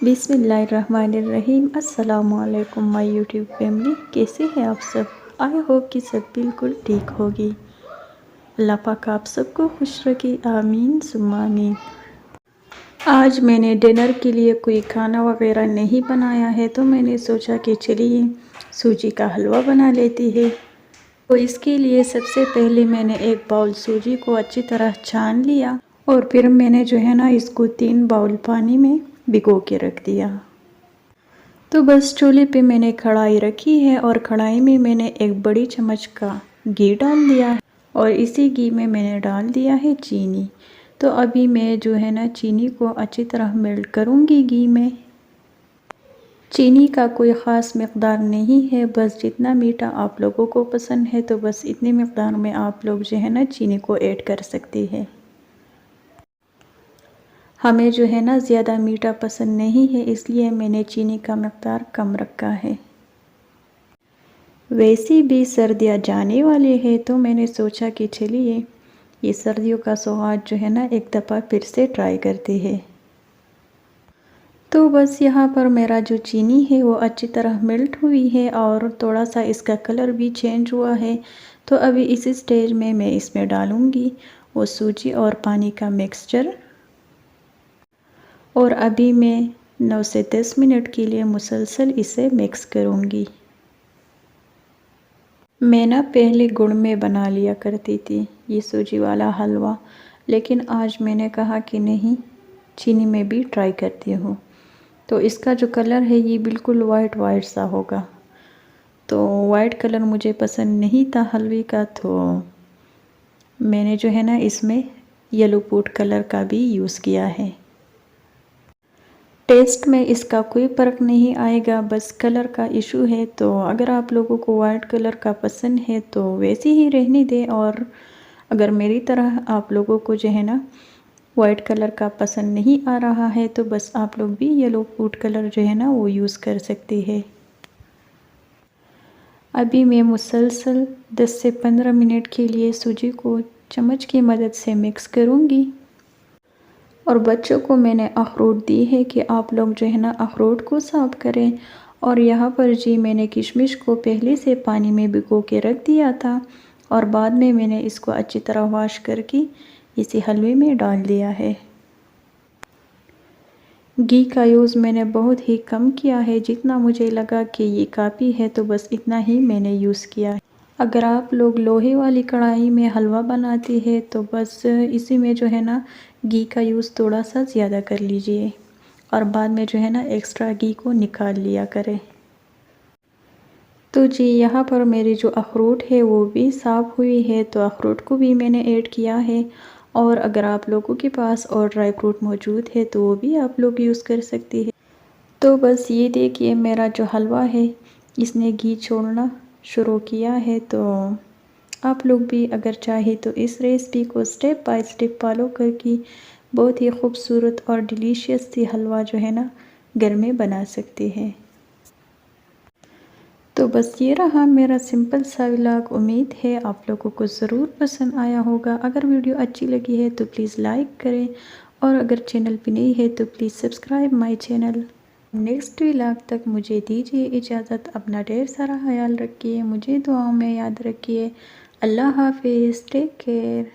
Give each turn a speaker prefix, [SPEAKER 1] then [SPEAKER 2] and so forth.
[SPEAKER 1] बिस्मिल्लाहिर्रहमानिर्रहीम। अस्सलामुअलैकुम my YouTube family, कैसे हैं आप सब। आई होप कि सब बिल्कुल ठीक होगी। अल्लाह पाक आप सबको खुश रखे, आमीन सुम्मा आमीन। आज मैंने डिनर के लिए कोई खाना वगैरह नहीं बनाया है, तो मैंने सोचा कि चलिए सूजी का हलवा बना लेती है। तो इसके लिए सबसे पहले मैंने एक बाउल सूजी को अच्छी तरह छान लिया और फिर मैंने जो है ना इसको 3 बाउल पानी में भिगो के रख दिया। तो बस चूल्हे पे मैंने कढ़ाई रखी है और कढ़ाई में मैंने एक बड़ी चम्मच का घी डाल दिया है और इसी घी में मैंने डाल दिया है चीनी। तो अभी मैं जो है ना चीनी को अच्छी तरह मेल्ट करूँगी घी में। चीनी का कोई ख़ास मकदार नहीं है, बस जितना मीठा आप लोगों को पसंद है तो बस इतनी मकदार में आप लोग जो है ना चीनी को ऐड कर सकते हैं। हमें जो है ना ज़्यादा मीठा पसंद नहीं है, इसलिए मैंने चीनी का मकदार कम रखा है। वैसे भी सर्दियाँ जाने वाले हैं, तो मैंने सोचा कि चलिए ये सर्दियों का स्वाद जो है ना एक दफ़ा फिर से ट्राई करते हैं। तो बस यहाँ पर मेरा जो चीनी है वो अच्छी तरह मेल्ट हुई है और थोड़ा सा इसका कलर भी चेंज हुआ है। तो अभी इस स्टेज में मैं इसमें डालूँगी वो सूजी और पानी का मिक्सचर और अभी मैं 9 से 10 मिनट के लिए मुसलसल इसे मिक्स करूँगी। मैं ना पहले गुड़ में बना लिया करती थी ये सूजी वाला हलवा, लेकिन आज मैंने कहा कि नहीं, चीनी में भी ट्राई करती हूँ। तो इसका जो कलर है ये बिल्कुल वाइट वाइट सा होगा, तो वाइट कलर मुझे पसंद नहीं था हलवे का, तो मैंने जो है ना इसमें येलो फूड कलर का भी यूज़ किया है। टेस्ट में इसका कोई फ़र्क नहीं आएगा, बस कलर का इशू है। तो अगर आप लोगों को वाइट कलर का पसंद है तो वैसे ही रहने दें, और अगर मेरी तरह आप लोगों को जो है ना वाइट कलर का पसंद नहीं आ रहा है तो बस आप लोग भी येलो फूड कलर जो है ना वो यूज़ कर सकते हैं। अभी मैं मुसलसल 10 से 15 मिनट के लिए सूजी को चम्मच की मदद से मिक्स करूँगी। और बच्चों को मैंने अखरोट दी है कि आप लोग जो है ना अखरोट को साफ़ करें। और यहाँ पर जी मैंने किशमिश को पहले से पानी में भिगो के रख दिया था और बाद में मैंने इसको अच्छी तरह वॉश करके इसी हलवे में डाल दिया है। घी का यूज़ मैंने बहुत ही कम किया है, जितना मुझे लगा कि ये काफ़ी है तो बस इतना ही मैंने यूज़ किया है। अगर आप लोग लोहे वाली कढ़ाई में हलवा बनाते हैं तो बस इसी में जो है ना घी का यूज़ थोड़ा सा ज़्यादा कर लीजिए और बाद में जो है ना एक्स्ट्रा घी को निकाल लिया करें। तो जी यहाँ पर मेरी जो अखरोट है वो भी साफ़ हुई है, तो अखरोट को भी मैंने ऐड किया है। और अगर आप लोगों के पास और ड्राई फ्रूट मौजूद है तो वो भी आप लोग यूज़ कर सकते हैं। तो बस ये देखिए मेरा जो हलवा है इसने घी छोड़ना शुरू किया है। तो आप लोग भी अगर चाहे तो इस रेसिपी को स्टेप बाय स्टेप फॉलो करके बहुत ही खूबसूरत और डिलीशियस सी हलवा जो है ना घर में बना सकते हैं। तो बस ये रहा मेरा सिंपल सा व्लॉग। उम्मीद है आप लोगों को ज़रूर पसंद आया होगा। अगर वीडियो अच्छी लगी है तो प्लीज़ लाइक करें और अगर चैनल पे नई है तो please subscribe my channel. Next vlog तक मुझे दीजिए इजाज़त। अपना ढेर सारा ख्याल रखिए, मुझे दुआओं में याद रखिए। अल्लाह हाफिज़, टेक केयर।